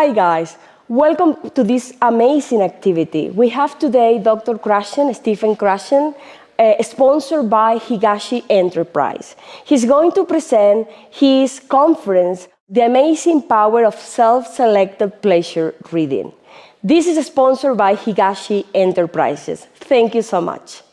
Hi guys, welcome to this amazing activity. We have today Dr. Krashen, Stephen Krashen, sponsored by Higashi Enterprise. He's going to present his conference, The Amazing Power of Self-Selected Pleasure Reading. This is sponsored by Higashi Enterprises. Thank you so much.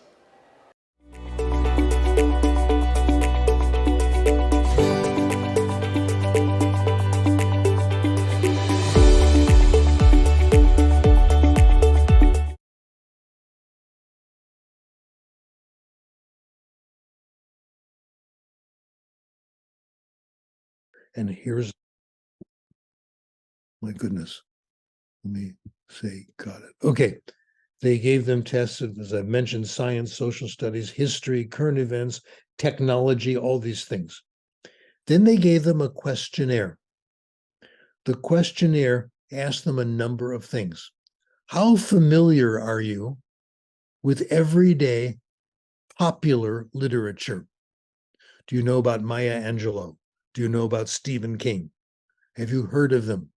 And here's, my goodness, let me say, got it. Okay, they gave them tests of, as I mentioned, science, social studies, history, current events, technology, all these things. Then they gave them a questionnaire. The questionnaire asked them a number of things. How familiar are you with everyday popular literature? Do you know about Maya Angelou? Do you know about Stephen King? Have you heard of them?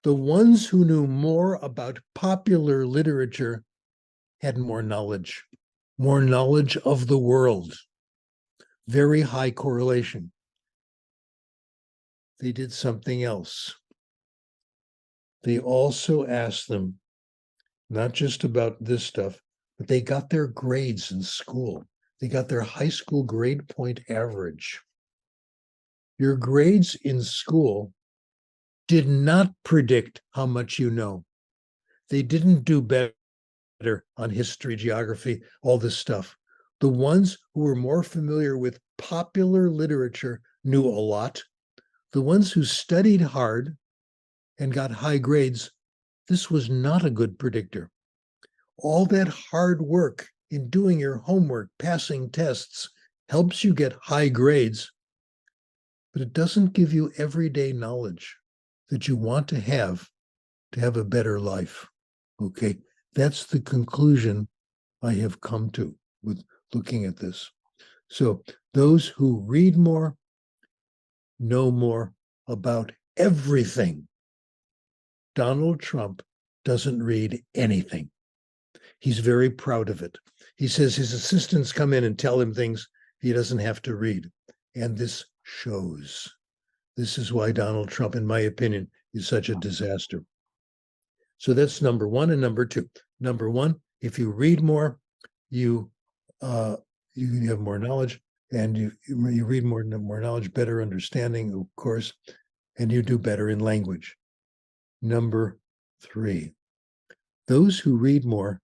The ones who knew more about popular literature had more knowledge of the world. Very high correlation. They did something else. They also asked them, not just about this stuff, but they got their grades in school. They got their high school grade point average. Your grades in school did not predict how much you know. They didn't do better on history, geography, all this stuff. The ones who were more familiar with popular literature knew a lot. The ones who studied hard and got high grades, this was not a good predictor. All that hard work in doing your homework, passing tests, helps you get high grades, but it doesn't give you everyday knowledge that you want to have a better life. Okay, that's the conclusion I have come to with looking at this. So those who read more know more about everything. Donald Trump doesn't read anything. He's very proud of it. He says his assistants come in and tell him things he doesn't have to read. And this shows. This is why Donald Trump, in my opinion, is such a disaster. So that's number one and number two. Number one, if you read more, you have more knowledge, and you read more knowledge, better understanding, of course, and you do better in language. Number three, those who read more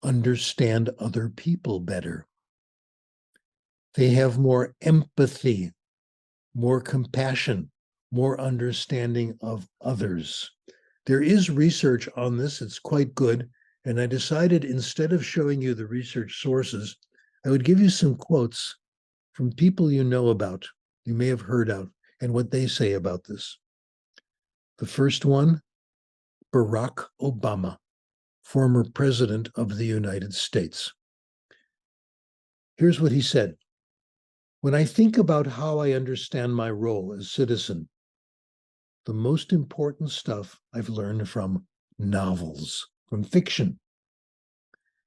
understand other people better. They have more empathy, more compassion, more understanding of others. There is research on this. It's quite good. And I decided instead of showing you the research sources, I would give you some quotes from people you know about, you may have heard of, and what they say about this. The first one, Barack Obama, former president of the United States. Here's what he said. When I think about how I understand my role as citizen, the most important stuff I've learned from novels, from fiction.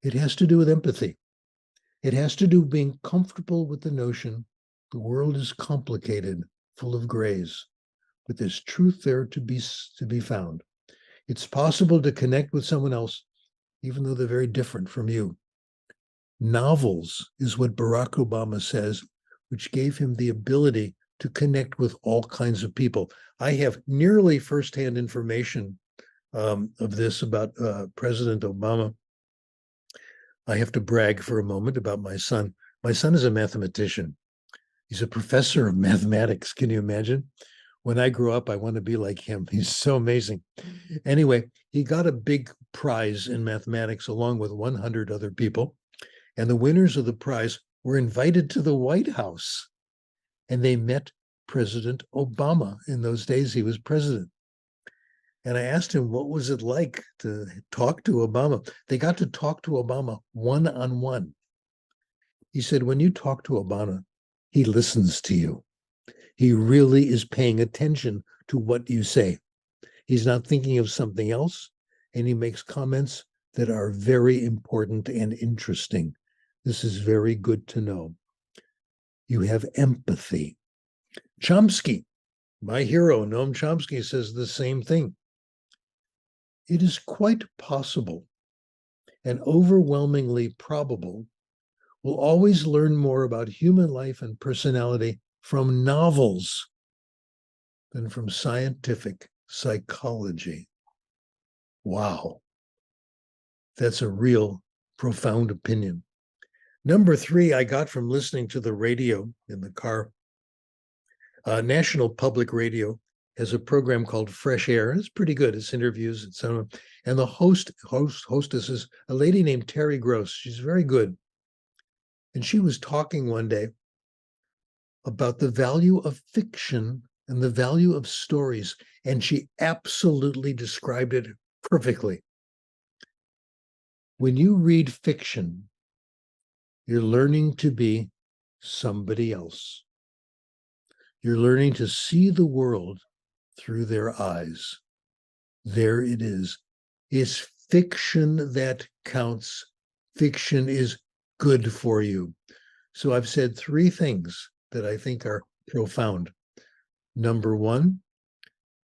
It has to do with empathy. It has to do with being comfortable with the notion the world is complicated, full of grays, but there's truth there to be found. It's possible to connect with someone else, even though they're very different from you. Novels is what Barack Obama says, which gave him the ability to connect with all kinds of people. I have nearly firsthand information of this about President Obama. I have to brag for a moment about my son. My son is a mathematician. He's a professor of mathematics. Can you imagine? When I grow up, I want to be like him. He's so amazing. Anyway, he got a big prize in mathematics along with 100 other people. And the winners of the prize were invited to the White House. And they met President Obama. In those days, he was president. And I asked him, what was it like to talk to Obama? They got to talk to Obama one-on-one. He said, when you talk to Obama, he listens to you. He really is paying attention to what you say. He's not thinking of something else, and he makes comments that are very important and interesting. This is very good to know. You have empathy. Chomsky, my hero, Noam Chomsky, says the same thing. It is quite possible and overwhelmingly probable we'll always learn more about human life and personality from novels than from scientific psychology. Wow. That's a real profound opinion. Number 3, I got from listening to the radio in the car. National Public Radio has a program called Fresh Air. It's pretty good. It's interviews, etc. And the hostess is a lady named Terry Gross. She's very good. And she was talking one day about the value of fiction and the value of stories. And she absolutely described it perfectly. When you read fiction, you're learning to be somebody else. You're learning to see the world through their eyes. There it is. It's fiction that counts. Fiction is good for you. So I've said 3 things that I think are profound. Number 1,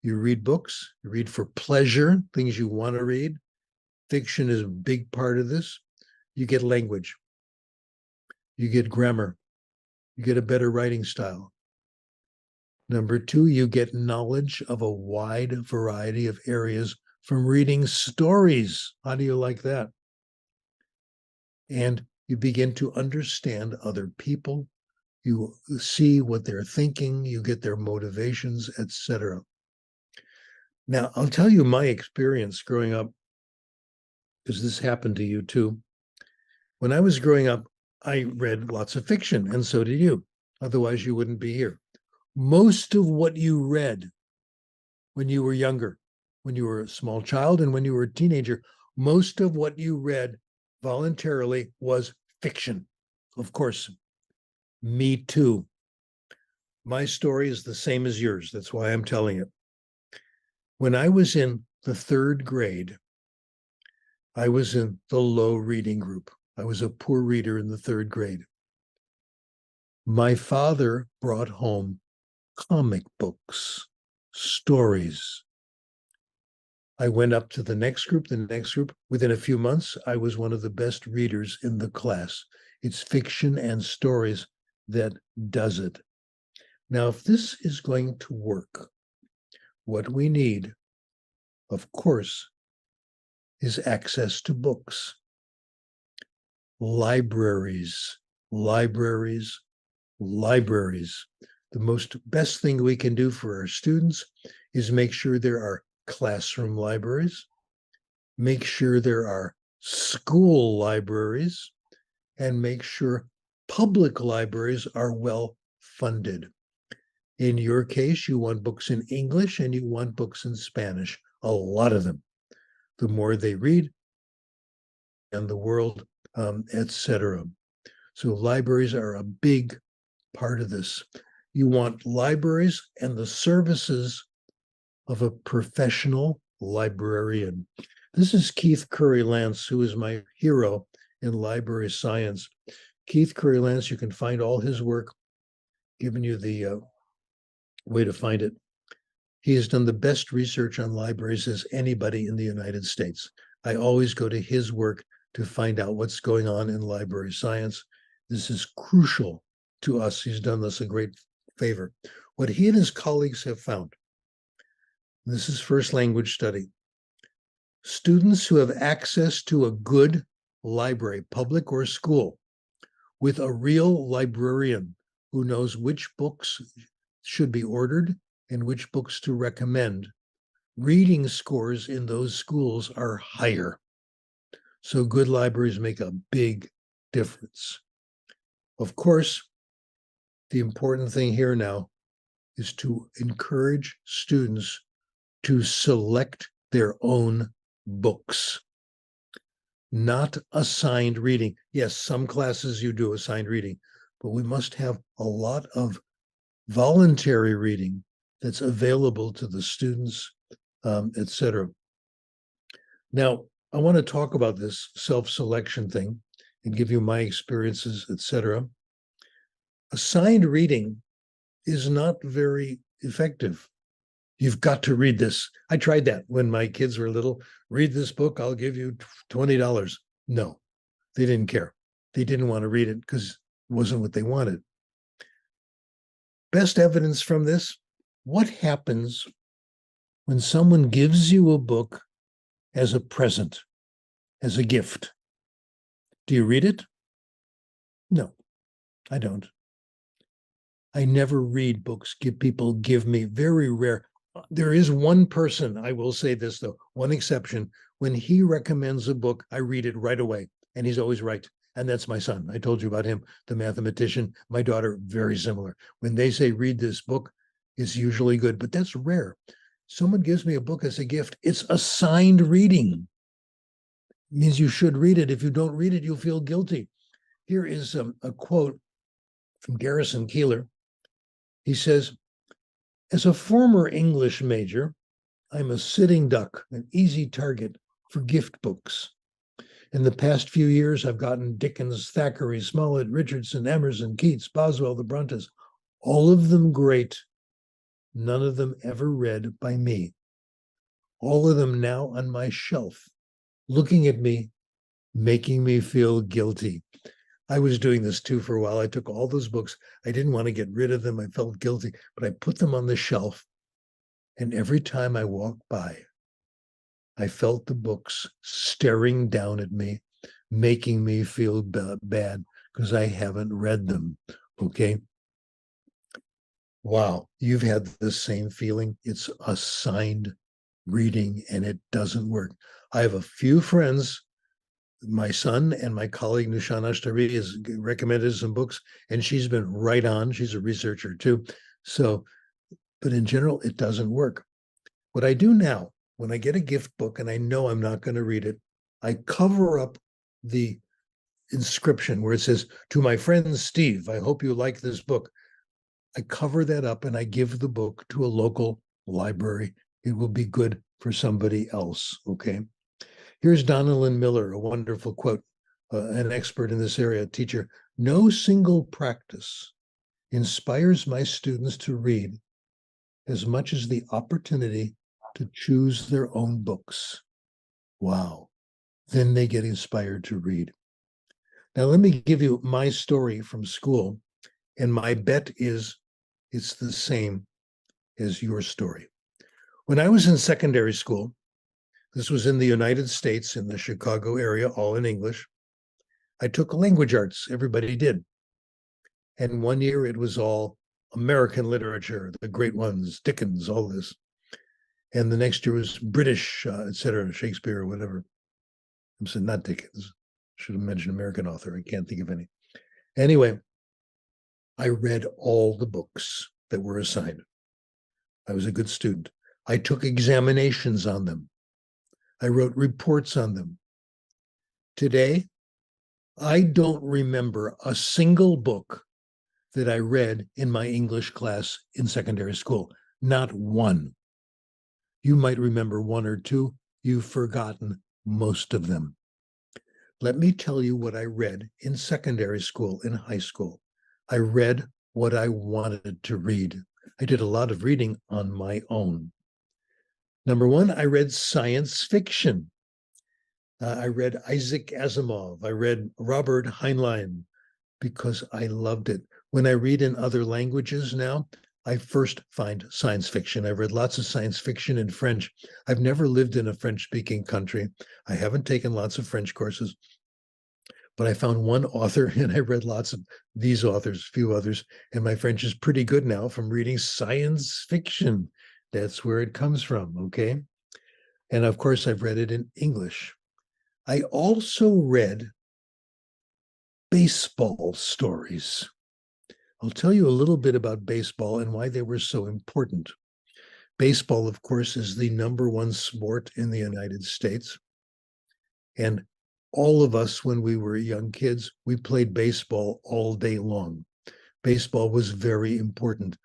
you read books, you read for pleasure, things you want to read. Fiction is a big part of this. You get language. You get grammar. You get a better writing style. Number 2, you get knowledge of a wide variety of areas from reading stories. How do you like that? And you begin to understand other people. You see what they're thinking. You get their motivations, etc. Now, I'll tell you my experience growing up, because this happened to you too. When I was growing up, I read lots of fiction, and so did you. Otherwise, you wouldn't be here. Most of what you read when you were younger, when you were a small child and when you were a teenager, most of what you read voluntarily was fiction. Of course, me too. My story is the same as yours. That's why I'm telling it. When I was in the 3rd grade, I was in the low reading group. I was a poor reader in the 3rd grade. My father brought home comic books, stories. I went up to the next group. Within a few months, I was one of the best readers in the class. It's fiction and stories that does it. Now, if this is going to work, what we need, of course, is access to books. Libraries. The best thing we can do for our students is make sure there are classroom libraries, make sure there are school libraries, and make sure public libraries are well funded. In your case, you want books in English and you want books in Spanish, a lot of them. The more they read and the world, etc. So libraries are a big part of this. You want libraries and the services of a professional librarian. This is Keith Curry Lance, who is my hero in library science. Keith Curry Lance, you can find all his work, giving you the way to find it. He has done the best research on libraries as anybody in the United States. I always go to his work to find out what's going on in library science. This is crucial to us. He's done us a great favor. What he and his colleagues have found, this is first language study, students who have access to a good library, public or school, with a real librarian who knows which books should be ordered and which books to recommend, reading scores in those schools are higher. So good libraries make a big difference. Of course, the important thing here now is to encourage students to select their own books, not assigned reading. Yes, some classes you do assigned reading, but we must have a lot of voluntary reading that's available to the students etc. Now, I want to talk about this self-selection thing and give you my experiences, etc. Assigned reading is not very effective. You've got to read this. I tried that when my kids were little. Read this book, I'll give you $20. No, they didn't care. They didn't want to read it because it wasn't what they wanted. Best evidence from this, what happens when someone gives you a book as a present, as a gift? Do you read it? No, I don't. I never read books people give me, very rare. There is one person, I will say this though, one exception. When he recommends a book, I read it right away, and he's always right. And that's my son. I told you about him, the mathematician. My daughter, very similar. When they say read this book, it's usually good, but that's rare. Someone gives me a book as a gift, it's assigned reading. It means you should read it. If you don't read it, you'll feel guilty. Here is a quote from Garrison Keillor. He says, as a former English major, I'm a sitting duck, an easy target for gift books. In the past few years, I've gotten Dickens, Thackeray, Smollett, Richardson, Emerson, Keats, Boswell, the Brontes, all of them great, none of them ever read by me. All of them now on my shelf, looking at me, making me feel guilty. I was doing this too for a while. I took all those books. I didn't want to get rid of them. I felt guilty, but I put them on the shelf. And every time I walked by, I felt the books staring down at me, making me feel bad because I haven't read them. Okay. Wow. You've had the same feeling. It's assigned reading and it doesn't work. I have a few friends. My son and my colleague Nushan Ashtari has recommended some books, and she's been right on. She's a researcher too. So, but in general, it doesn't work. What I do now, when I get a gift book and I know I'm not going to read it, I cover up the inscription where it says, to my friend Steve, I hope you like this book. I cover that up and I give the book to a local library. It will be good for somebody else, okay? Here's Donalyn Miller, a wonderful quote, an expert in this area, teacher. No single practice inspires my students to read as much as the opportunity to choose their own books. Wow. Then they get inspired to read. Now, let me give you my story from school, and my bet is it's the same as your story. When I was in secondary school, this was in the United States, in the Chicago area, all in English. I took language arts. Everybody did. And one year it was all American literature, the great ones, Dickens, all this. And the next year was British, et cetera, Shakespeare or whatever. I'm saying not Dickens. Should have mentioned American author. I can't think of any. Anyway, I read all the books that were assigned. I was a good student. I took examinations on them. I wrote reports on them. Today, I don't remember a single book that I read in my English class in secondary school. Not one. You might remember one or two. You've forgotten most of them. Let me tell you what I read in secondary school, in high school. I read what I wanted to read. I did a lot of reading on my own. Number one, I read science fiction. I read Isaac Asimov. I read Robert Heinlein because I loved it. When I read in other languages now, I first find science fiction. I've read lots of science fiction in French. I've never lived in a French-speaking country. I haven't taken lots of French courses, but I found one author and I read lots of these authors, few others, and my French is pretty good now from reading science fiction. That's where it comes from, okay? And of course, I've read it in English. I also read baseball stories. I'll tell you a little bit about baseball and why they were so important. Baseball, of course, is the #1 sport in the United States. And all of us, when we were young kids, we played baseball all day long. Baseball was very important.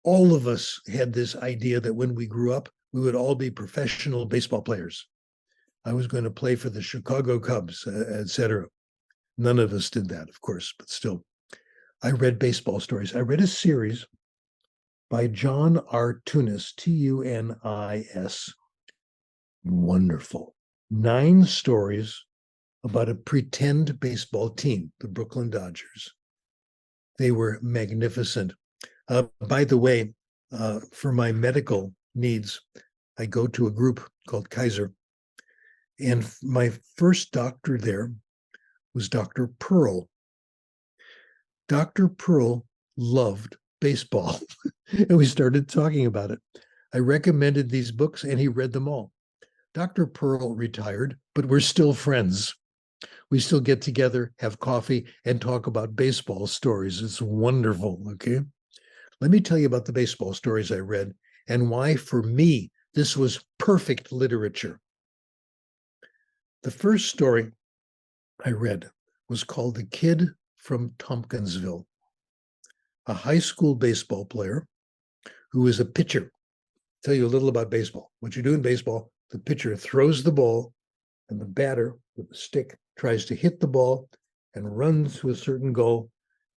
All of us had this idea that when we grew up, we would all be professional baseball players. I was going to play for the Chicago Cubs, etc. None of us did that, of course, but still. I read baseball stories. I read a series by John R. Tunis, Tunis. Wonderful. 9 stories about a pretend baseball team, the Brooklyn Dodgers. They were magnificent. By the way, for my medical needs, I go to a group called Kaiser. And my first doctor there was Dr. Pearl. Dr. Pearl loved baseball, and we started talking about it. I recommended these books, and he read them all. Dr. Pearl retired, but we're still friends. We still get together, have coffee, and talk about baseball stories. It's wonderful, okay? Let me tell you about the baseball stories I read and why, for me, this was perfect literature. The first story I read was called The Kid from Tompkinsville, a high school baseball player who is a pitcher. I'll tell you a little about baseball. What you do in baseball, the pitcher throws the ball, and the batter with the stick tries to hit the ball and run to a certain goal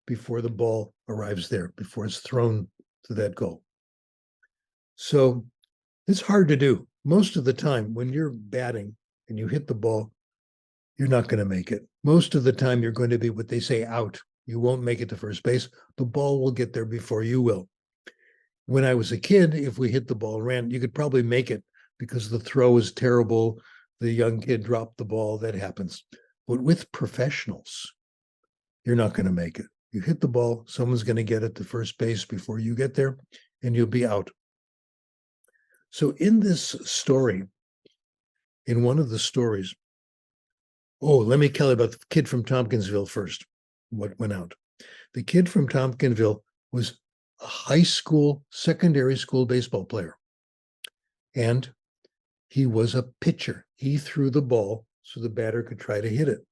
before the ball arrives there, before it's thrown to that goal. So it's hard to do. Most of the time, when you're batting and you hit the ball, you're not going to make it. Most of the time, you're going to be what they say out. You won't make it to first base. The ball will get there before you will. When I was a kid, if we hit the ball and ran, you could probably make it because the throw was terrible. The young kid dropped the ball. That happens. But with professionals, you're not going to make it. You hit the ball, someone's going to get it to first base before you get there, and you'll be out. So in this story, in one of the stories, let me tell you about the kid from Tompkinsville first, what went out. The kid from Tompkinsville was a high school, secondary school baseball player. And he was a pitcher. He threw the ball so the batter could try to hit it.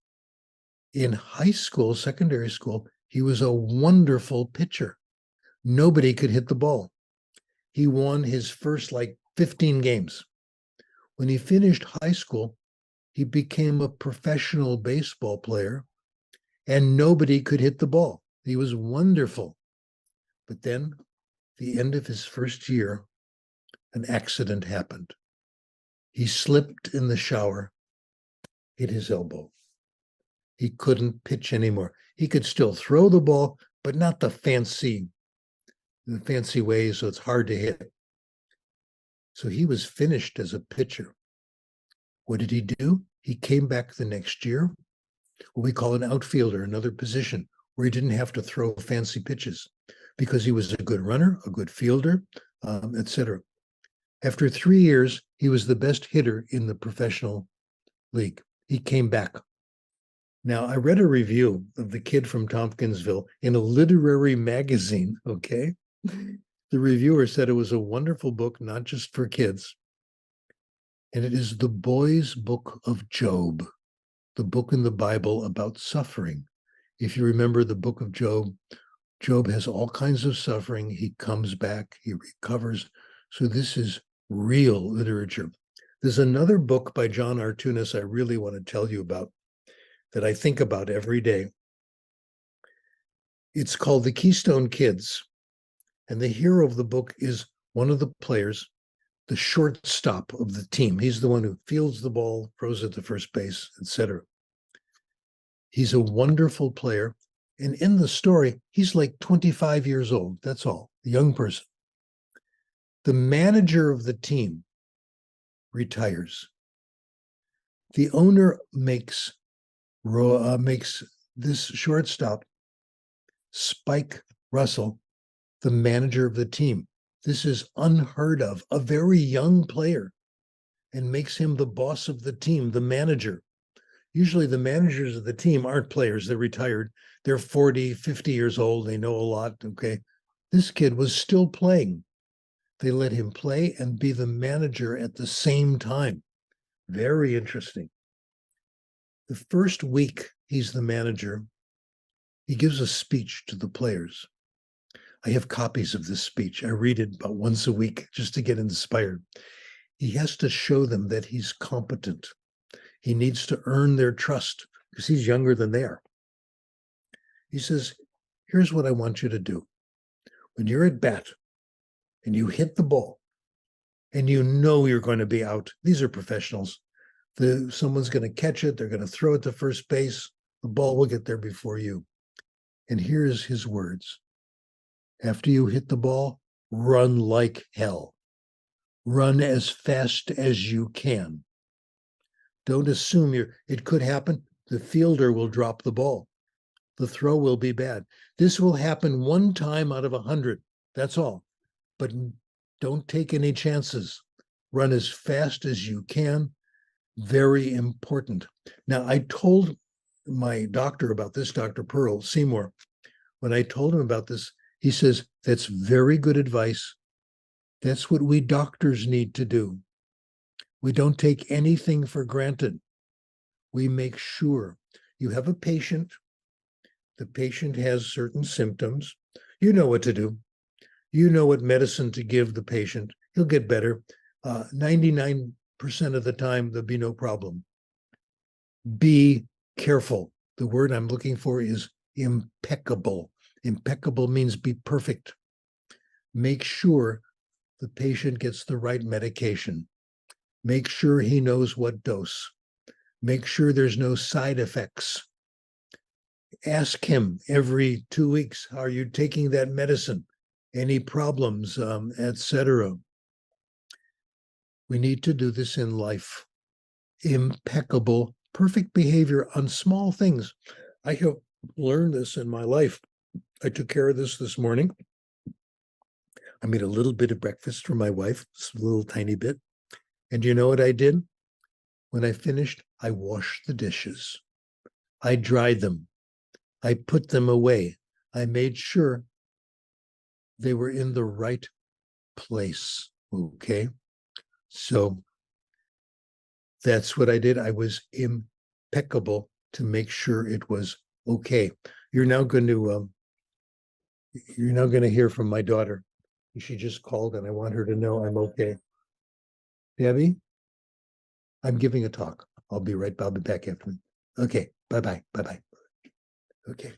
In high school, secondary school, he was a wonderful pitcher. Nobody could hit the ball. He won his first 15 games. When he finished high school, he became a professional baseball player, and nobody could hit the ball. He was wonderful. But then, the end of his first year, an accident happened. He slipped in the shower, hit his elbow. He couldn't pitch anymore. He could still throw the ball, but not the fancy way, so it's hard to hit. So he was finished as a pitcher. What did he do? He came back the next year, what we call an outfielder, another position where he didn't have to throw fancy pitches because he was a good runner, a good fielder, etc. After 3 years, he was the best hitter in the professional league. He came back. Now, I read a review of The Kid from Tompkinsville in a literary magazine, okay? The reviewer said it was a wonderful book, not just for kids. And it is the boy's book of Job, the book in the Bible about suffering. If you remember the book of Job, Job has all kinds of suffering. He comes back, he recovers. So this is real literature. There's another book by John R. Tunis I really want to tell you about that I think about every day. It's called The Keystone Kids. And the hero of the book is one of the players, the shortstop of the team. He's the one who fields the ball, throws it to first base, etc. He's a wonderful player. And in the story, he's 25 years old. That's all, a young person. The manager of the team retires. The owner makes this shortstop, Spike Russell, the manager of the team. This is unheard of, a very young player, and makes him the boss of the team, the manager. Usually the managers of the team aren't players, they're retired. They're 40, 50 years old, they know a lot, okay? This kid was still playing. They let him play and be the manager at the same time. Very interesting. The first week he's the manager, he gives a speech to the players. I have copies of this speech. I read it about once a week just to get inspired. He has to show them that he's competent. He needs to earn their trust because he's younger than they are. He says, here's what I want you to do. When you're at bat and you hit the ball and you know you're going to be out, these are professionals. Someone's going to catch it. They're going to throw it to first base. The ball will get there before you. And here's his words. After you hit the ball, run like hell. Run as fast as you can. Don't assume it could happen. The fielder will drop the ball. The throw will be bad. This will happen one time out of 100. That's all. But don't take any chances. Run as fast as you can. Very important. Now, I told my doctor about this, Dr. Pearl Seymour. When I told him about this, he says, that's very good advice. That's what we doctors need to do. We don't take anything for granted. We make sure you have a patient. The patient has certain symptoms. You know what to do. You know what medicine to give the patient. He'll get better. 99% of the time, there'll be no problem. Be careful. The word I'm looking for is impeccable. Impeccable means be perfect. Make sure the patient gets the right medication. Make sure he knows what dose. Make sure there's no side effects. Ask him every 2 weeks, are you taking that medicine? Any problems, etc. We need to do this in life. Impeccable, perfect behavior on small things. I have learned this in my life. I took care of this morning. I made a little bit of breakfast for my wife, a little tiny bit. And you know what I did? When I finished, I washed the dishes. I dried them. I put them away. I made sure they were in the right place. Okay. So that's what I did. I was impeccable to make sure it was okay. You're now going to hear from my daughter. She just called and I want her to know I'm okay. Debbie, I'm giving a talk. I'll be back after. Okay. Bye-bye. Bye-bye. Okay.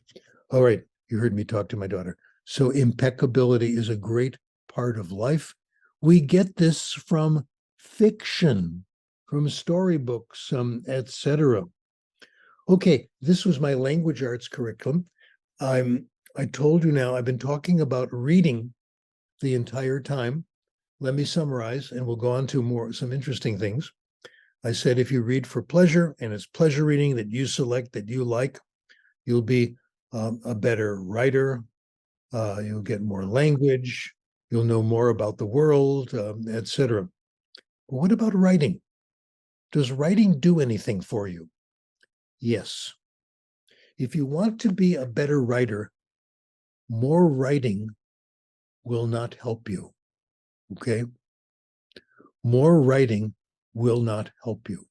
All right. You heard me talk to my daughter. So impeccability is a great part of life. We get this from fiction, from storybooks, etc. Okay, this was my language arts curriculum. I told you now I've been talking about reading the entire time. Let me summarize, and we'll go on to some interesting things. I said if you read for pleasure, and it's pleasure reading that you select, that you like, you'll be a better writer. You'll get more language. You'll know more about the world, etc. But what about writing? Does writing do anything for you? Yes. If you want to be a better writer, more writing will not help you. Okay? More writing will not help you.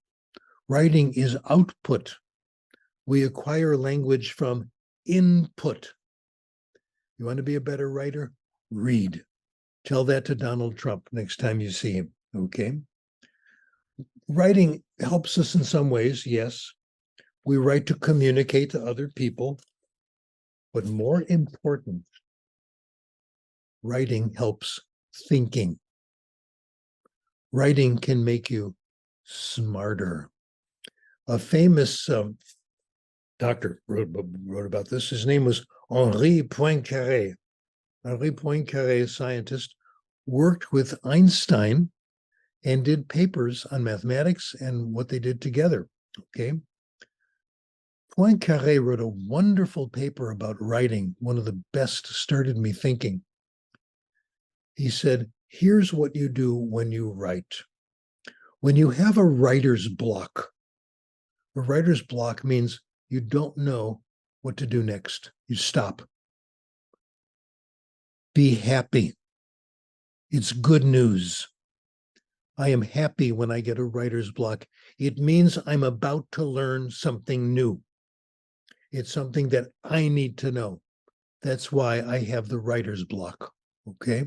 Writing is output. We acquire language from input. You want to be a better writer? Read. Tell that to Donald Trump next time you see him. Okay? Writing helps us in some ways, yes. We write to communicate to other people. But more important, writing helps thinking. Writing can make you smarter. A famous doctor wrote about this. His name was Henri Poincaré. Henri Poincaré, a scientist, worked with Einstein and did papers on mathematics and what they did together. Okay. Poincaré wrote a wonderful paper about writing, one of the best, started me thinking. He said, here's what you do when you write. When you have a writer's block means you don't know what to do next. You stop. Be happy. It's good news. I am happy when I get a writer's block. It means I'm about to learn something new. It's something that I need to know. That's why I have the writer's block. Okay?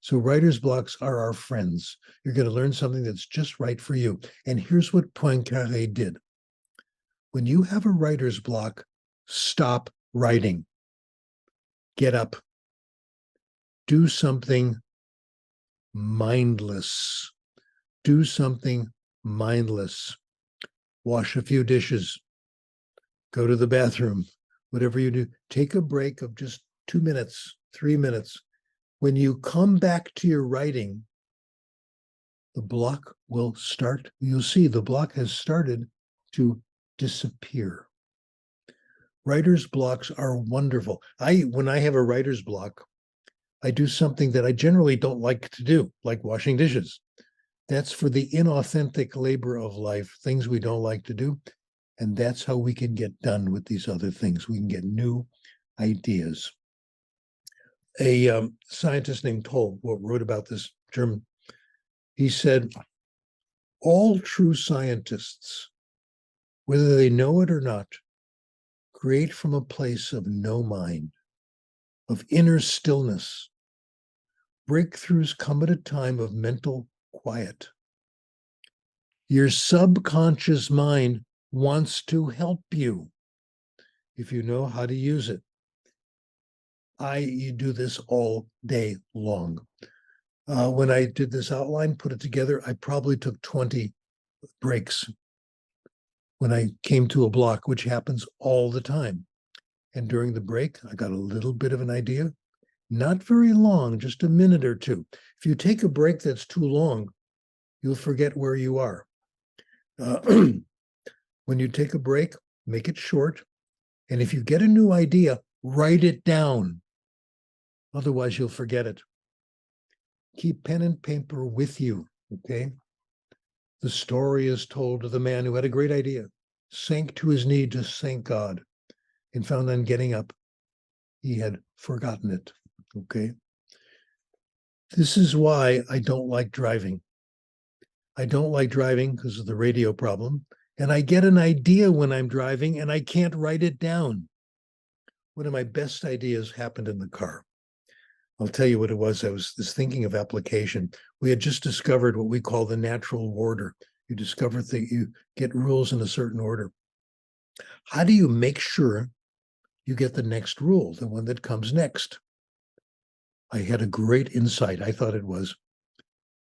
So writer's blocks are our friends. You're going to learn something that's just right for you. And here's what Poincaré did. When you have a writer's block, stop writing. Get up. Do something mindless. Do something mindless. Wash a few dishes. Go to the bathroom. Whatever you do, take a break of just 2 minutes, 3 minutes. When you come back to your writing, the block will start. You'll see the block has started to disappear. Writer's blocks are wonderful. When I have a writer's block, I do something that I generally don't like to do, like washing dishes. That's for the inauthentic labor of life, things we don't like to do. And that's how we can get done with these other things. We can get new ideas. A scientist named Toll wrote about this German. He said, all true scientists, whether they know it or not, create from a place of no mind, of inner stillness. Breakthroughs come at a time of mental quiet. Your subconscious mind wants to help you if you know how to use it. You do this all day long. When I did this outline, put it together, I probably took 20 breaks when I came to a block, which happens all the time. And during the break, I got a little bit of an idea. Not very long, just a minute or two. If you take a break that's too long, you'll forget where you are. When you take a break, make it short. And if you get a new idea, write it down. Otherwise, you'll forget it. Keep pen and paper with you, okay? The story is told of the man who had a great idea, sank to his knee to thank God, and found on getting up, he had forgotten it, okay? This is why I don't like driving. I don't like driving because of the radio problem, and I get an idea when I'm driving and I can't write it down. One of my best ideas happened in the car. I'll tell you what it was. I was thinking of application. We had just discovered what we call the natural order. You discover that you get rules in a certain order. How do you make sure you get the next rule, the one that comes next? I had a great insight. I thought it was,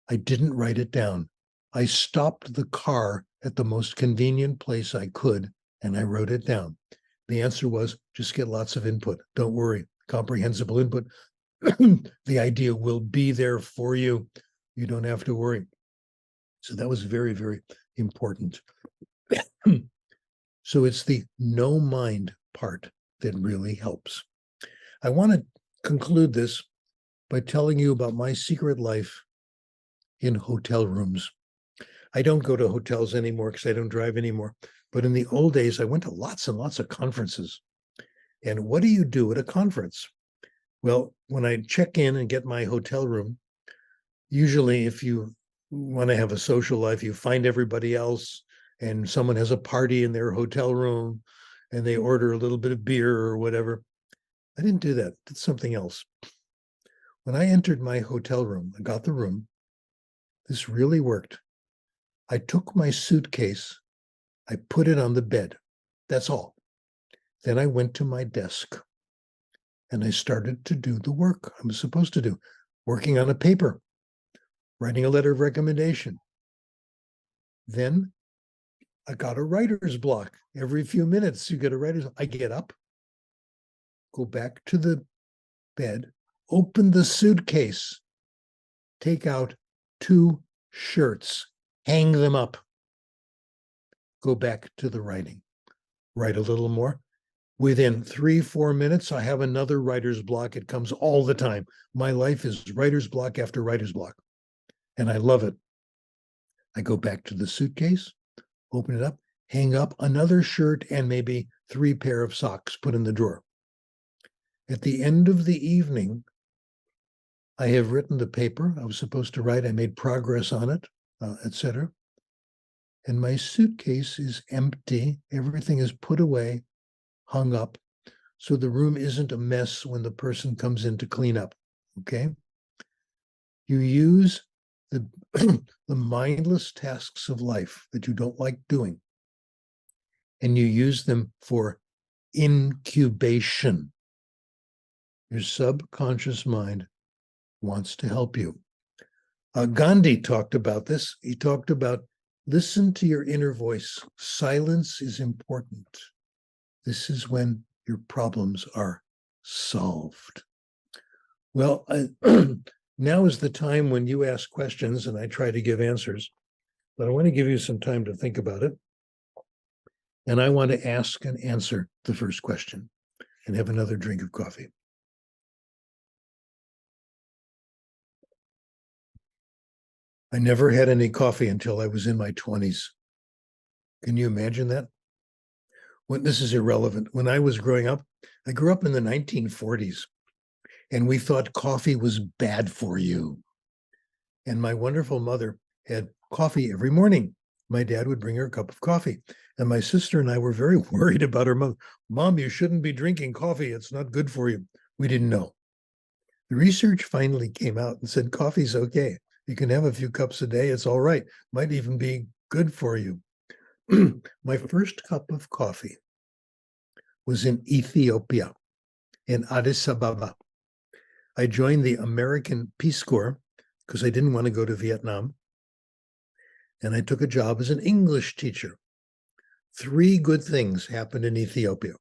I didn't write it down. I stopped the car at the most convenient place I could, and I wrote it down. The answer was, just get lots of input. Don't worry, comprehensible input. The idea will be there for you. You don't have to worry. So that was very, very important. So it's the no mind part that really helps. I want to conclude this by telling you about my secret life in hotel rooms. I don't go to hotels anymore because I don't drive anymore. But in the old days, I went to lots and lots of conferences. And what do you do at a conference? Well, when I check in and get my hotel room, usually if you want to have a social life, you find everybody else and someone has a party in their hotel room and they order a little bit of beer or whatever. I didn't do that. I did something else. When I entered my hotel room, I got the room. This really worked. I took my suitcase, I put it on the bed. That's all. Then I went to my desk and I started to do the work I was supposed to do, working on a paper, writing a letter of recommendation. Then I got a writer's block. Every few minutes, you get a writer's. I get up, go back to the bed, open the suitcase, take out 2 shirts, hang them up, go back to the writing, write a little more. Within 3-4 minutes, I have another writer's block. It comes all the time. My life is writer's block after writer's block, and I love it. I go back to the suitcase, open it up, hang up another shirt and maybe 3 pair of socks, put in the drawer. At the end of the evening, I have written the paper I was supposed to write. I made progress on it, etc. And my suitcase is empty. Everything is put away, hung up, so the room isn't a mess when the person comes in to clean up, okay? You use the, the mindless tasks of life that you don't like doing, and you use them for incubation. Your subconscious mind wants to help you. Gandhi talked about this. He talked about listen to your inner voice. Silence is important. This is when your problems are solved. Well, now is the time when you ask questions and I try to give answers, but I want to give you some time to think about it. And I want to ask and answer the first question and have another drink of coffee. I never had any coffee until I was in my 20s. Can you imagine that? This is irrelevant. When I was growing up, I grew up in the 1940s, and we thought coffee was bad for you. And my wonderful mother had coffee every morning. My dad would bring her a cup of coffee. And my sister and I were very worried about her mother. Mom, you shouldn't be drinking coffee. It's not good for you. We didn't know. The research finally came out and said coffee's okay. You can have a few cups a day. It's all right. Might even be good for you. My first cup of coffee was in Ethiopia, in Addis Ababa. I joined the American Peace Corps because I didn't want to go to Vietnam. And I took a job as an English teacher. 3 good things happened in Ethiopia.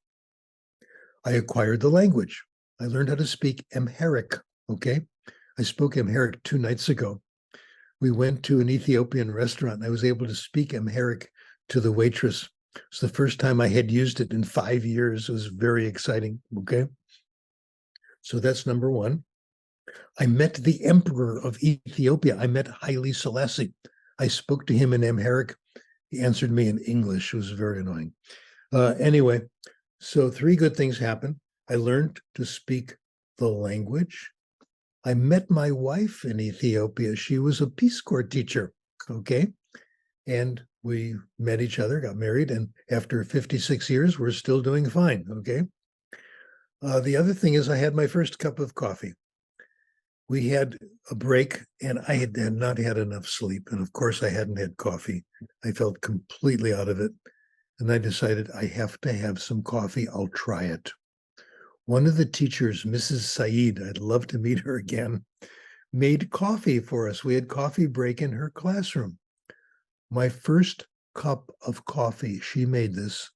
I acquired the language. I learned how to speak Amharic, okay? I spoke Amharic 2 nights ago. We went to an Ethiopian restaurant, and I was able to speak Amharic to the waitress. It's the first time I had used it in 5 years. It was very exciting, okay? So that's number 1. I met the emperor of Ethiopia. I met Haile Selassie. I spoke to him in Amharic. He answered me in English. It was very annoying. Anyway, so 3 good things happened. I learned to speak the language. I met my wife in Ethiopia. She was a Peace Corps teacher, okay? And we met each other, got married, and after 56 years, we're still doing fine, okay? The other thing is I had my first cup of coffee. We had a break, and I had not had enough sleep. And of course, I hadn't had coffee. I felt completely out of it. And I decided I have to have some coffee. I'll try it. One of the teachers, Mrs. Saeed, I'd love to meet her again, made coffee for us. We had coffee break in her classroom. My first cup of coffee, she made this,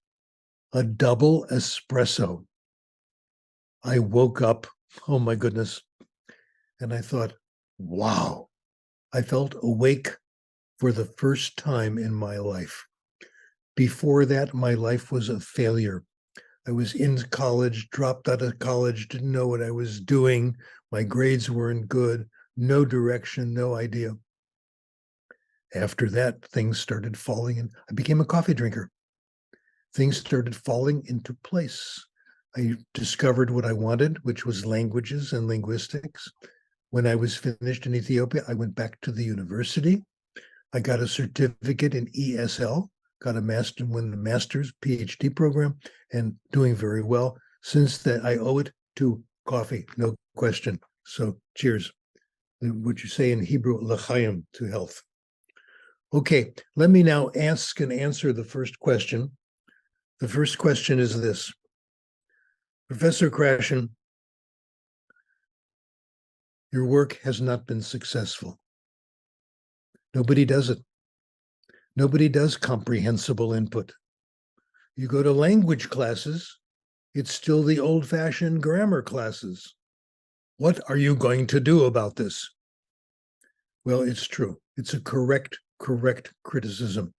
a double espresso. I woke up, oh my goodness, and I thought, wow, I felt awake for the first time in my life. Before that, my life was a failure. I was in college, dropped out of college, didn't know what I was doing. My grades weren't good, no direction, no idea. After that, things started falling, and I became a coffee drinker. Things started falling into place. I discovered what I wanted, which was languages and linguistics. When I was finished in Ethiopia, I went back to the university. I got a certificate in ESL, got a master's PhD program, and doing very well. Since that, I owe it to coffee, no question. So cheers. What you say in Hebrew, l'chaim, to health. Okay, let me now ask and answer the first question. The first question is this. Professor Krashen, your work has not been successful. Nobody does it. Nobody does comprehensible input. You go to language classes, it's still the old-fashioned grammar classes. What are you going to do about this? Well, it's true. It's a correct criticism.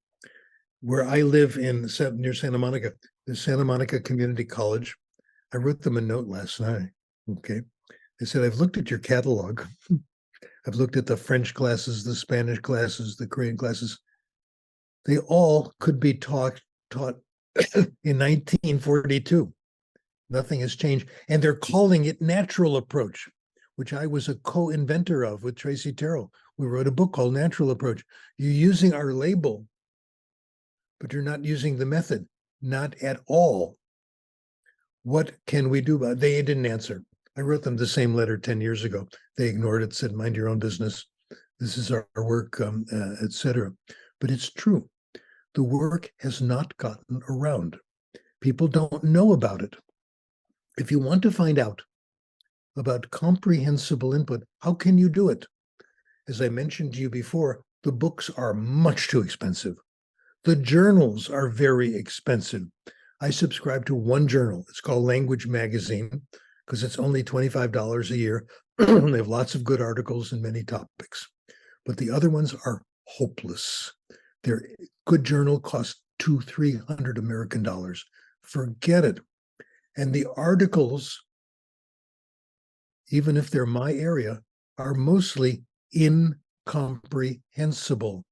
Where I live near Santa Monica, the Santa Monica Community College, I wrote them a note last night, okay? I said, I've looked at your catalog. I've looked at the French classes, the Spanish classes, the Korean classes. They all could be taught in 1942. Nothing has changed. And they're calling it natural approach, which I was a co-inventor of with Tracy Terrell. We wrote a book called Natural Approach. You're using our label, but you're not using the method, not at all. What can we do about it? They didn't answer. I wrote them the same letter 10 years ago. They ignored it, said, mind your own business. This is our work, etc. But it's true. The work has not gotten around. People don't know about it. If you want to find out about comprehensible input, how can you do it? As I mentioned to you before, the books are much too expensive. The journals are very expensive. I subscribe to one journal. It's called Language Magazine because it's only $25 a year. They have lots of good articles in many topics. But the other ones are hopeless. Their good journal costs $200-300 American dollars. Forget it. And the articles, even if they're my area, are mostly incomprehensible.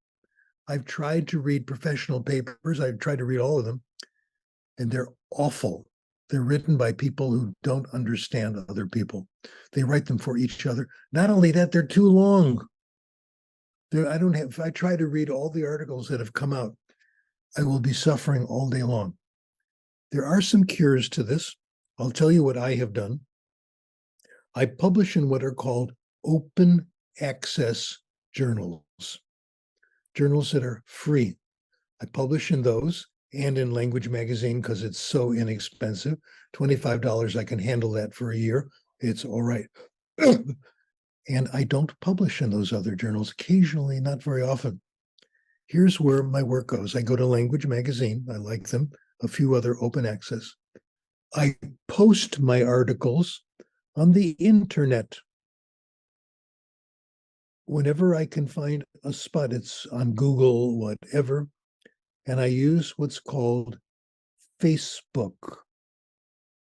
I've tried to read professional papers. I've tried to read all of them, and they're awful. They're written by people who don't understand other people. They write them for each other. Not only that, they're too long. If I try to read all the articles that have come out, I will be suffering all day long. There are some cures to this. I'll tell you what I have done. I publish in what are called open access journals, journals that are free. I publish in those and in Language Magazine because it's so inexpensive. $25, I can handle that for a year. It's all right. And I don't publish in those other journals, occasionally, not very often. Here's where my work goes. I go to Language Magazine. I like them. A few other open access. I post my articles on the internet. Whenever I can find a spot, it's on Google, whatever, and I use what's called Facebook.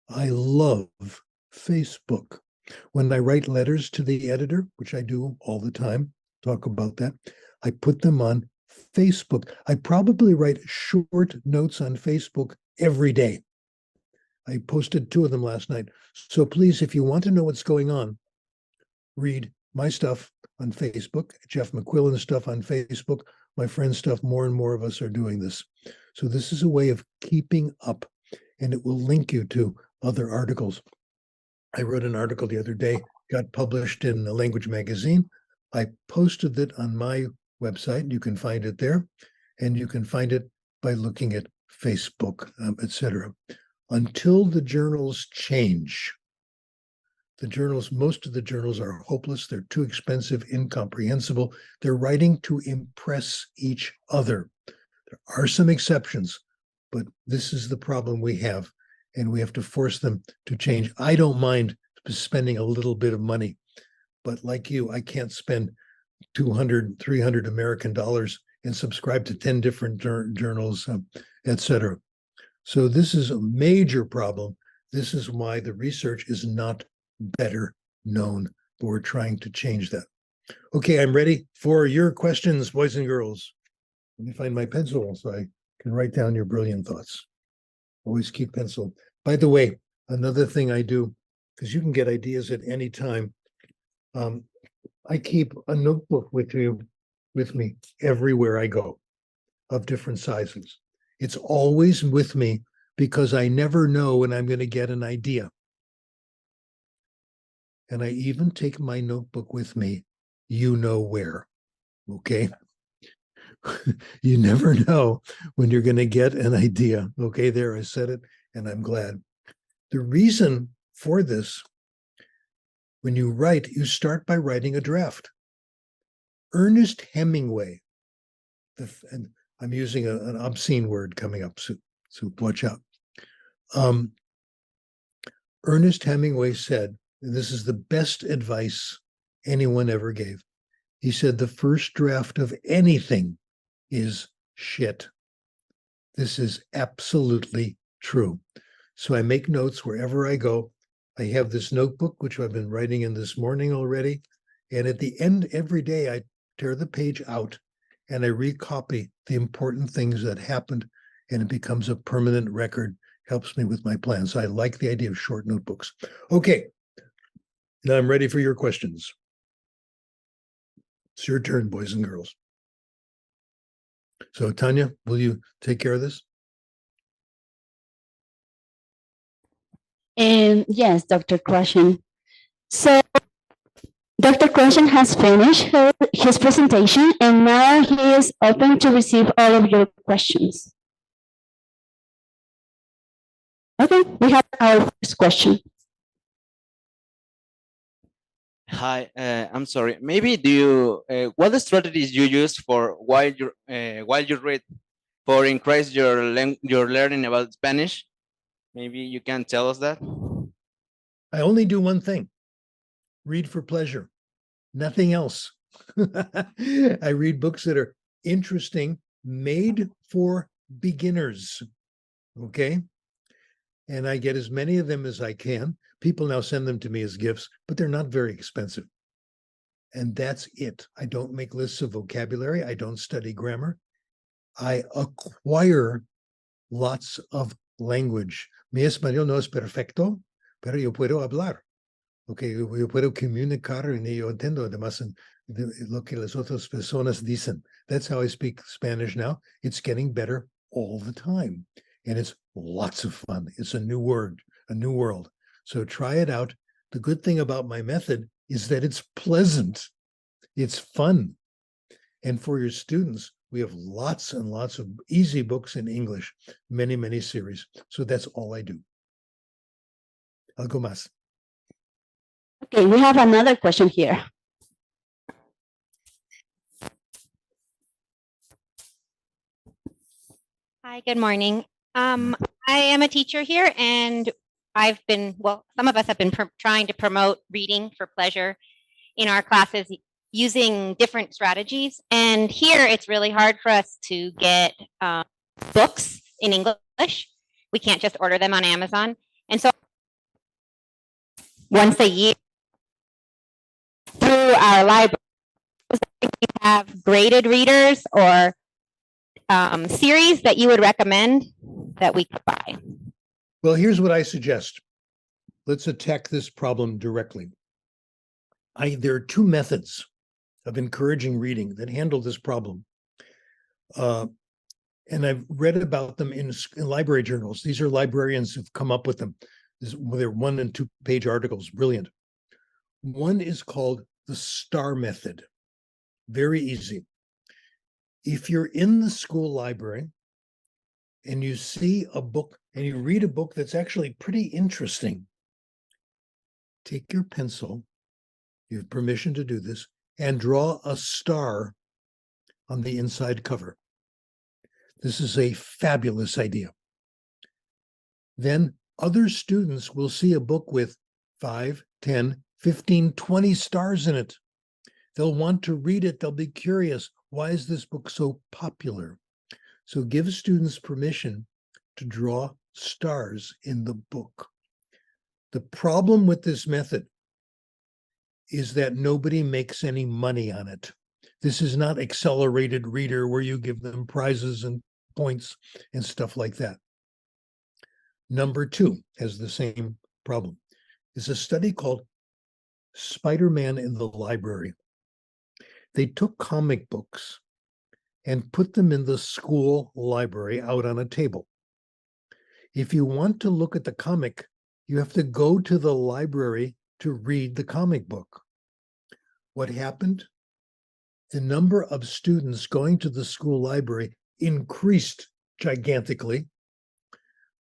I love Facebook. When I write letters to the editor, which I do all the time, talk about that, I put them on Facebook. I probably write short notes on Facebook every day. I posted 2 of them last night. So please, if you want to know what's going on, read my stuff on Facebook, Jeff McQuillan's stuff on Facebook, my friend's stuff. More and more of us are doing this. So this is a way of keeping up, and it will link you to other articles. I wrote an article the other day, got published in the Language Magazine. I posted it on my website. You can find it there, and you can find it by looking at Facebook, etc. Until the journals change, most of the journals are hopeless. They're too expensive, incomprehensible. They're writing to impress each other. There are some exceptions, but this is the problem we have, and we have to force them to change. I don't mind spending a little bit of money, but like you, I can't spend $200-300 American dollars and subscribe to 10 different journals, etc. So this is a major problem. This is why the research is not better known, but we're trying to change that. Okay, I'm ready for your questions, boys and girls. Let me find my pencil so I can write down your brilliant thoughts. Always keep pencil. By the way, another thing I do, because you can get ideas at any time, I keep a notebook with me everywhere I go, of different sizes. It's always with me because I never know when I'm going to get an idea. And I even take my notebook with me, you know where, okay? You never know when you're going to get an idea. Okay, there, I said it, and I'm glad. The reason for this, when you write, you start by writing a draft. Ernest Hemingway, and I'm using an obscene word coming up, so watch out. Ernest Hemingway said, and this is the best advice anyone ever gave. He said, the first draft of anything is shit. This is absolutely true. So I make notes wherever I go. I have this notebook, which I've been writing in this morning already. And at the end, every day, I tear the page out and I recopy the important things that happened, and it becomes a permanent record, helps me with my plans. So I like the idea of short notebooks. Okay, now I'm ready for your questions. It's your turn, boys and girls. So Tanya, will you take care of this? Yes, Dr. Krashen. So Dr. Krashen has finished his presentation, and now he is open to receive all of your questions. Okay, we have our first question. Hi, I'm sorry. Maybe do you what the strategies you use for while you read for increase your learning about Spanish? Maybe you can tell us that. I only do one thing: read for pleasure, nothing else. I read books that are interesting, made for beginners. Okay. And I get as many of them as I can. People now send them to me as gifts, but they're not very expensive. And that's it. I don't make lists of vocabulary. I don't study grammar. I acquire lots of language. Mi español no es perfecto, pero yo puedo hablar. Okay, yo puedo comunicar y yo entiendo además lo que las otras personas dicen. That's how I speak Spanish now. It's getting better all the time. And it's lots of fun. It's a new word, a new world. So try it out. The good thing about my method is that it's pleasant. It's fun. And for your students, we have lots and lots of easy books in English, many, many series. So that's all I do. Algo más. Okay, we have another question here. Hi, good morning. I am a teacher here, and I've been, well, some of us have been trying to promote reading for pleasure in our classes using different strategies. And here it's really hard for us to get books in English. We can't just order them on Amazon. And so once a year through our library, we have graded readers or series that you would recommend that we could buy? Well, here's what I suggest. Let's attack this problem directly. There are two methods of encouraging reading that handle this problem. And I've read about them in library journals. These are librarians who've come up with them. They're 1- and 2-page articles, brilliant. One is called the STAR method. Very easy. If you're in the school library and you see a book and you read a book that's actually pretty interesting, take your pencil, you have permission to do this, and draw a star on the inside cover. This is a fabulous idea. Then other students will see a book with 5, 10, 15, 20 stars in it. They'll want to read it. They'll be curious. Why is this book so popular? So give students permission to draw stars in the book. The problem with this method is that nobody makes any money on it. This is not accelerated reader where you give them prizes and points and stuff like that. Number 2 has the same problem. It's a study called Spider-Man in the Library. They took comic books and put them in the school library out on a table. If you want to look at the comic, you have to go to the library to read the comic book. What happened? The number of students going to the school library increased gigantically.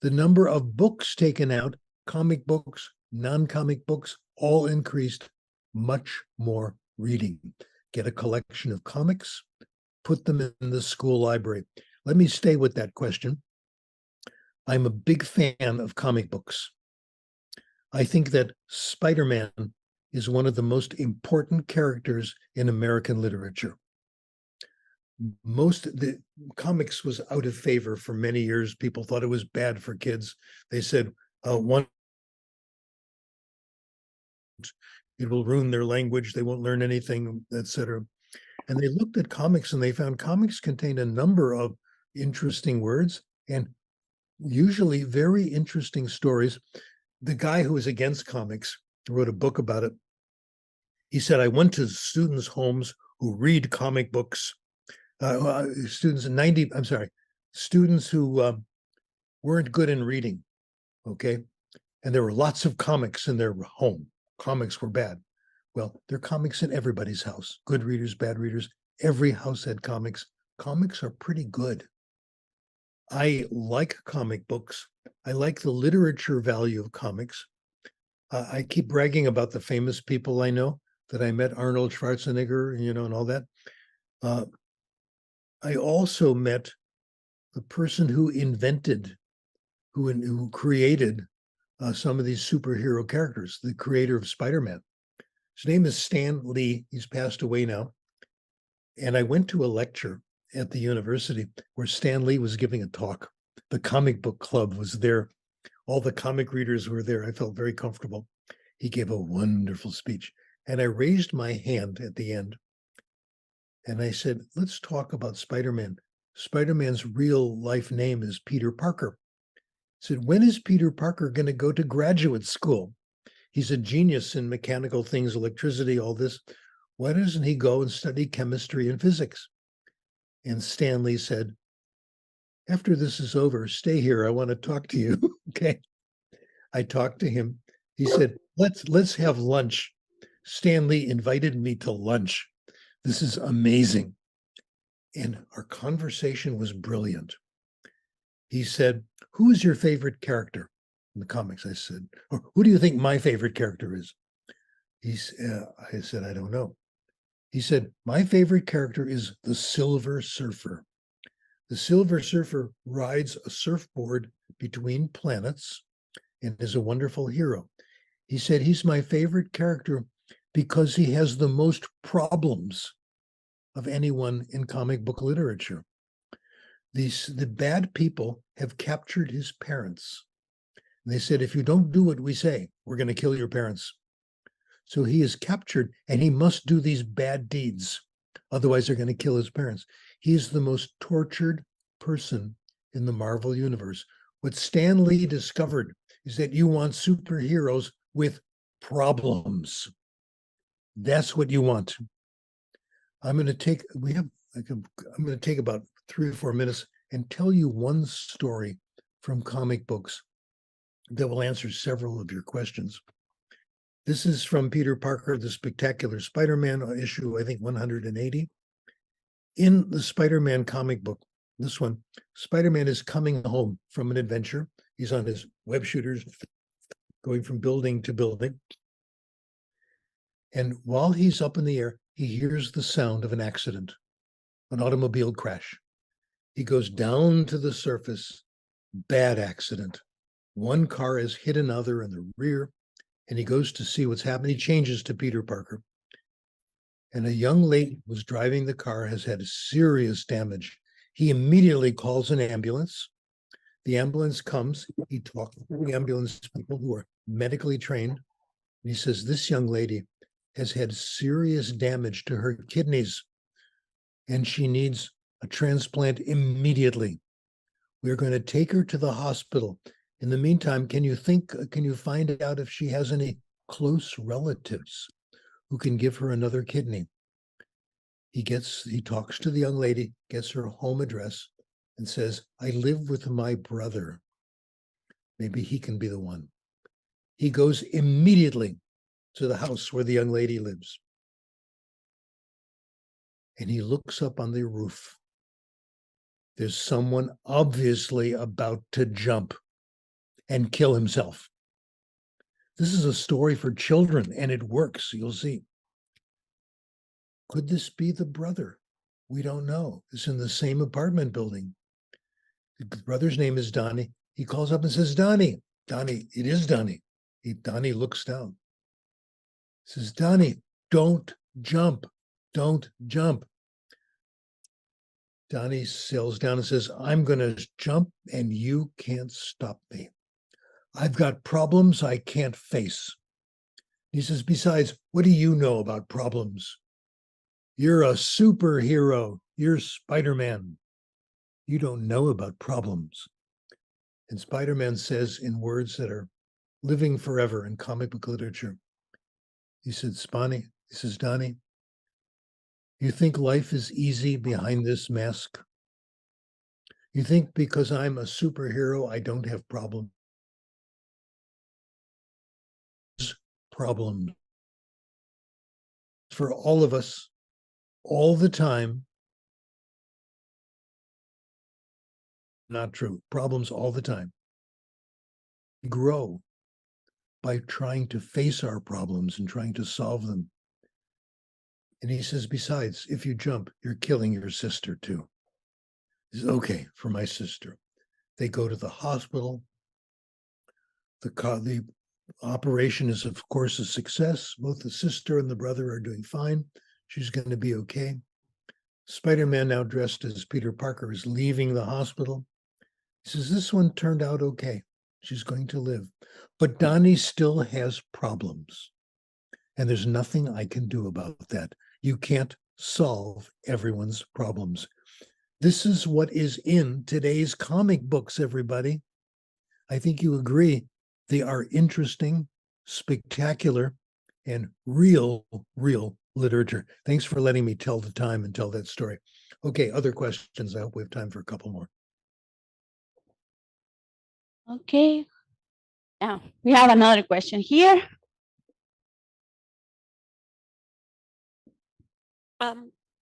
The number of books taken out, comic books, non-comic books, all increased. Much more reading. Get a collection of comics, put them in the school library. Let me stay with that question. I'm a big fan of comic books. I think that Spider-Man is one of the most important characters in American literature. The comics was out of favor for many years. People thought it was bad for kids. They said, it will ruin their language. They won't learn anything, etc. And they looked at comics and they found comics contained a number of interesting words and usually very interesting stories. The guy who was against comics wrote a book about it. He said, I went to students' homes who read comic books, students who weren't good in reading, okay? And there were lots of comics in their home. Comics were bad. Well, there are comics in everybody's house. Good readers, bad readers. Every house had comics. Comics are pretty good. I like comic books. I like the literature value of comics. I keep bragging about the famous people I know that I met, Arnold Schwarzenegger, and all that. I also met the person who invented, who created some of these superhero characters, the creator of Spider-Man. His name is Stan Lee. He's passed away now. And I went to a lecture at the university where Stan Lee was giving a talk. The comic book club was there. All the comic readers were there. I felt very comfortable. He gave a wonderful speech. And I raised my hand at the end. And I said, let's talk about Spider-Man. Spider-Man's real life name is Peter Parker. I said, when is Peter Parker going to go to graduate school? He's a genius in mechanical things, electricity, all this. Why doesn't he go and study chemistry and physics? And Stan Lee said, after this is over, stay here. I want to talk to you. Okay. I talked to him. He said, let's have lunch. Stan Lee invited me to lunch. This is amazing. And our conversation was brilliant. He said, who is your favorite character in the comics? I said, or who do you think my favorite character is? I said, I don't know. He said, my favorite character is the Silver Surfer. The Silver Surfer rides a surfboard between planets and is a wonderful hero. He said, he's my favorite character because he has the most problems of anyone in comic book literature. The bad people have captured his parents. And they said, if you don't do what we say, we're going to kill your parents. So he is captured and he must do these bad deeds. Otherwise, they're going to kill his parents. He is the most tortured person in the Marvel universe. What Stan Lee discovered is that you want superheroes with problems. That's what you want. I'm going to take about 3 or 4 minutes and tell you one story from comic books that will answer several of your questions. This is from Peter Parker, the Spectacular Spider-Man, issue, I think, 180. In the Spider-Man comic book, this one, Spider-Man is coming home from an adventure. He's on his web shooters, going from building to building. And while he's up in the air, he hears the sound of an accident, an automobile crash. He goes down to the surface, bad accident. One car has hit another in the rear, and he goes to see what's happening. He changes to Peter Parker. And a young lady who was driving the car has had serious damage. He immediately calls an ambulance. The ambulance comes. He talks to the ambulance people who are medically trained. And he says, this young lady has had serious damage to her kidneys, and she needs a transplant immediately. We're going to take her to the hospital. In the meantime, can you find out if she has any close relatives who can give her another kidney? He talks to the young lady, gets her home address, and says, I live with my brother. Maybe he can be the one. He goes immediately to the house where the young lady lives. And he looks up on the roof. There's someone obviously about to jump and kill himself. This is a story for children, and it works. You'll see. Could this be the brother? We don't know. It's in the same apartment building. The brother's name is Donnie. He calls up and says, Donnie, it is Donnie. Donnie looks down. He says, Donnie, don't jump. Don't jump. Donnie sails down and says, I'm going to jump and you can't stop me. I've got problems I can't face. He says, besides, what do you know about problems? You're a superhero. You're Spider-Man. You don't know about problems. And Spider-Man says in words that are living forever in comic book literature, he says, Donnie, you think life is easy behind this mask? You think because I'm a superhero, I don't have problems? Problems. for all of us all the time. Not true. Problems all the time. We grow by trying to face our problems and trying to solve them. And he says, besides, if you jump, you're killing your sister too. He says, okay, for my sister. They go to the hospital. The operation is, of course, a success. Both the sister and the brother are doing fine. She's going to be okay. Spider-Man, now dressed as Peter Parker, is leaving the hospital. He says, this one turned out okay. She's going to live. But Donnie still has problems. And there's nothing I can do about that. You can't solve everyone's problems. This is what is in today's comic books, everybody. I think you agree. They are interesting, spectacular, and real literature. Thanks for letting me tell the time and tell that story. Okay, other questions. I hope we have time for a couple more. Okay. Now, we have another question here.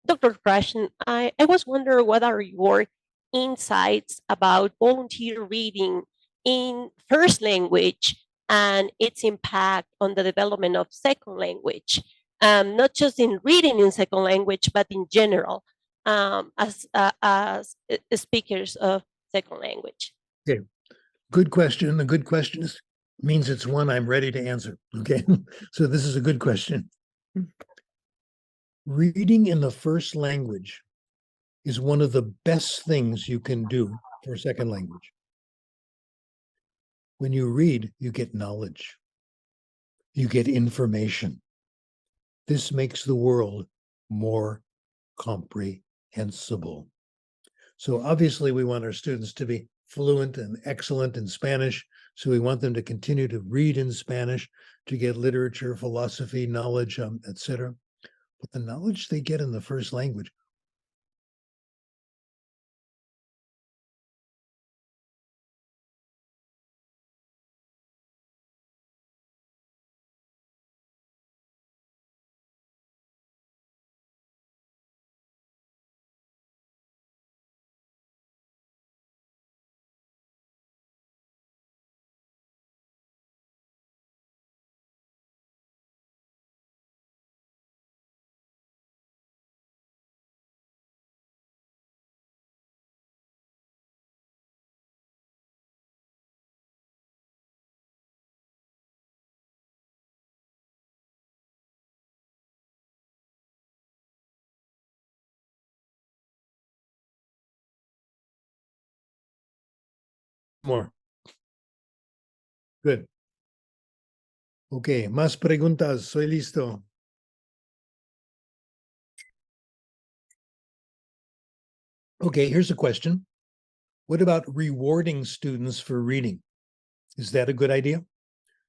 Dr. Krashen, I was wondering what are your insights about volunteer reading in first language and its impact on the development of second language, not just in reading in second language, but in general, as speakers of second language. Okay, good question. A good question means it's one I'm ready to answer. Okay, so this is a good question. Reading in the first language is one of the best things you can do for a second language. When you read, you get knowledge. You get information. This makes the world more comprehensible. So obviously we want our students to be fluent and excellent in Spanish. So we want them to continue to read in Spanish, to get literature, philosophy, knowledge, etc. But the knowledge they get in the first language, more. Good. Okay, más preguntas. Soy listo. Okay, here's a question. What about rewarding students for reading? Is that a good idea?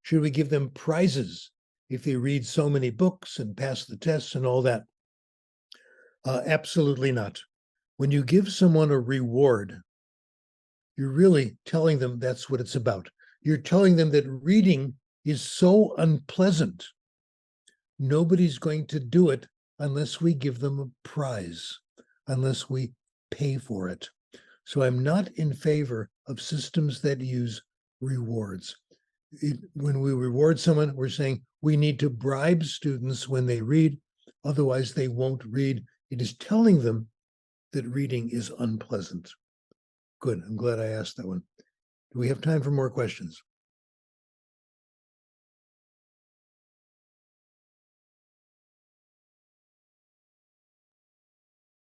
Should we give them prizes if they read so many books and pass the tests and all that? Absolutely not. When you give someone a reward, you're really telling them that's what it's about. You're telling them that reading is so unpleasant. Nobody's going to do it unless we give them a prize, unless we pay for it. So I'm not in favor of systems that use rewards. When we reward someone, we're saying we need to bribe students when they read, otherwise they won't read. It is telling them that reading is unpleasant. Good, I'm glad I asked that one. Do we have time for more questions?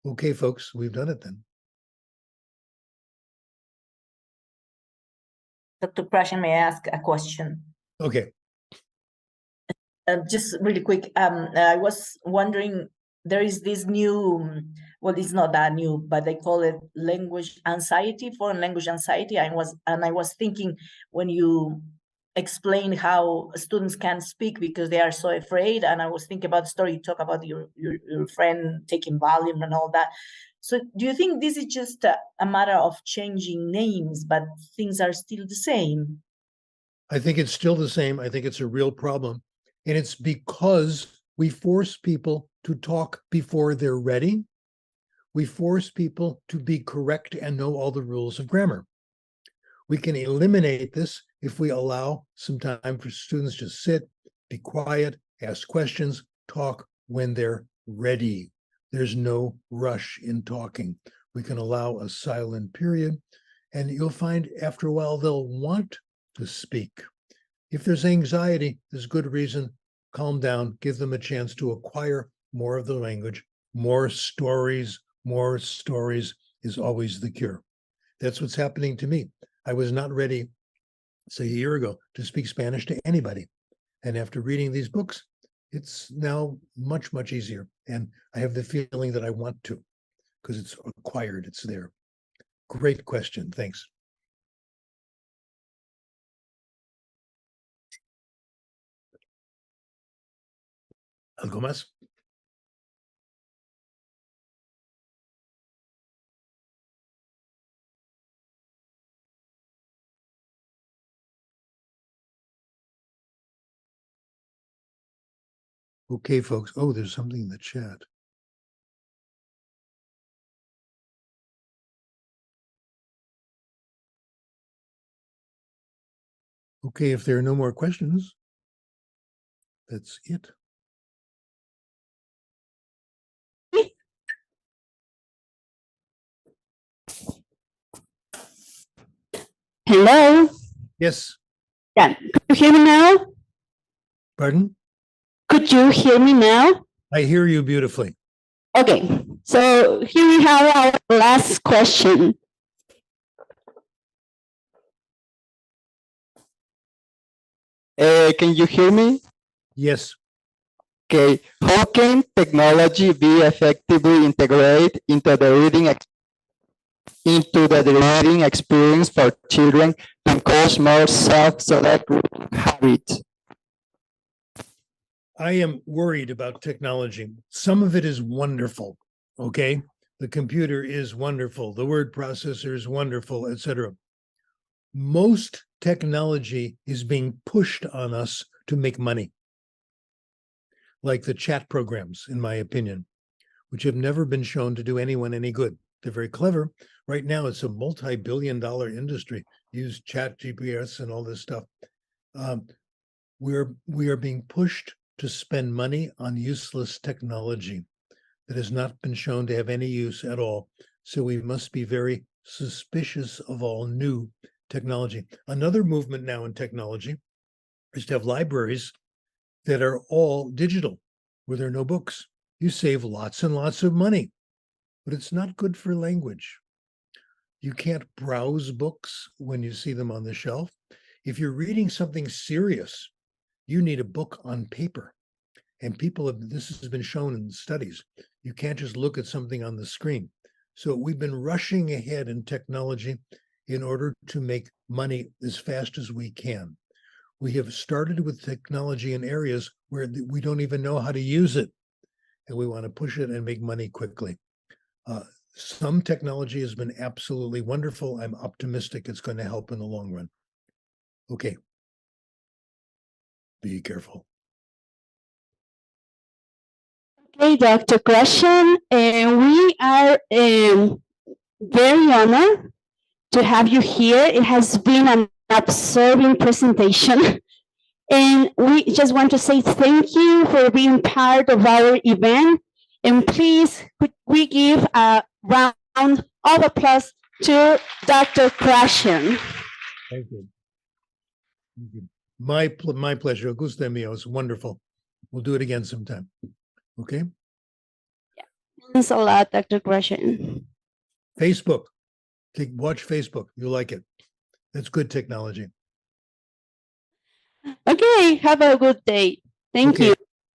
Okay, folks, we've done it then. Dr. Krashen, may I ask a question? Okay. Just really quick, I was wondering, there is this new, well, it's not that new, but they call it language anxiety, foreign language anxiety. I was thinking when you explain how students can't speak because they are so afraid, and I was thinking about the story you talk about your friend taking Valium and all that. So do you think this is just a matter of changing names, but things are still the same? I think it's still the same. I think it's a real problem. And it's because We force people to talk before they're ready. We force people to be correct and know all the rules of grammar. We can eliminate this if we allow some time for students to sit, be quiet, ask questions, talk when they're ready. There's no rush in talking. We can allow a silent period, and you'll find after a while they'll want to speak. If there's anxiety, there's good reason. Calm down, give them a chance to acquire more of the language. More stories is always the cure. That's what's happening to me. I was not ready, say a year ago, to speak Spanish to anybody. And after reading these books, it's now much, much easier. And I have the feeling that I want to, because it's acquired, it's there. Great question, thanks. ¿Algo más? Okay, folks. Oh, there's something in the chat. Okay, if there are no more questions, that's it. Hello? Yes, Yeah. Could you hear me now? pardon? Could you hear me now? I hear you beautifully. Okay. So here we have our last question. Can you hear me? Yes. Okay. How can technology be effectively integrated into the reading experience for children to encourage more self-select reading habits? I am worried about technology. Some of it is wonderful, okay? The computer is wonderful. The word processor is wonderful, etc. Most technology is being pushed on us to make money, like the chat programs, in my opinion, which have never been shown to do anyone any good. They're very clever. Right now, it's a multi-billion-dollar industry. Use chat GPS and all this stuff. We are being pushed to spend money on useless technology that has not been shown to have any use at all. So we must be very suspicious of all new technology. Another movement now in technology is to have libraries that are all digital, where there are no books. You save lots and lots of money, but it's not good for language. You can't browse books when you see them on the shelf. If you're reading something serious, you need a book on paper. And this has been shown in studies. You can't just look at something on the screen. So we've been rushing ahead in technology in order to make money as fast as we can. We have started with technology in areas where we don't even know how to use it. And we want to push it and make money quickly. Some technology has been absolutely wonderful. I'm optimistic it's going to help in the long run. Okay. Be careful. Okay, Dr. Krashen, we are very honored to have you here. It has been an absorbing presentation. And we just want to say thank you for being part of our event. And please, could we give a round of applause to Dr. Krashen. Thank you. Thank you. My pleasure. Gusto mío. It's wonderful. We'll do it again sometime. Okay? Thanks a lot, Dr. Krashen. Facebook. Watch Facebook. You'll like it. That's good technology. Okay, have a good day. Thank you.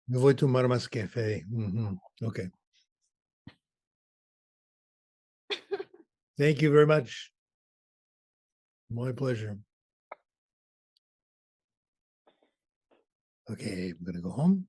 Me voy a tomar más café. Okay. Thank you very much. My pleasure. Okay, I'm going to go home.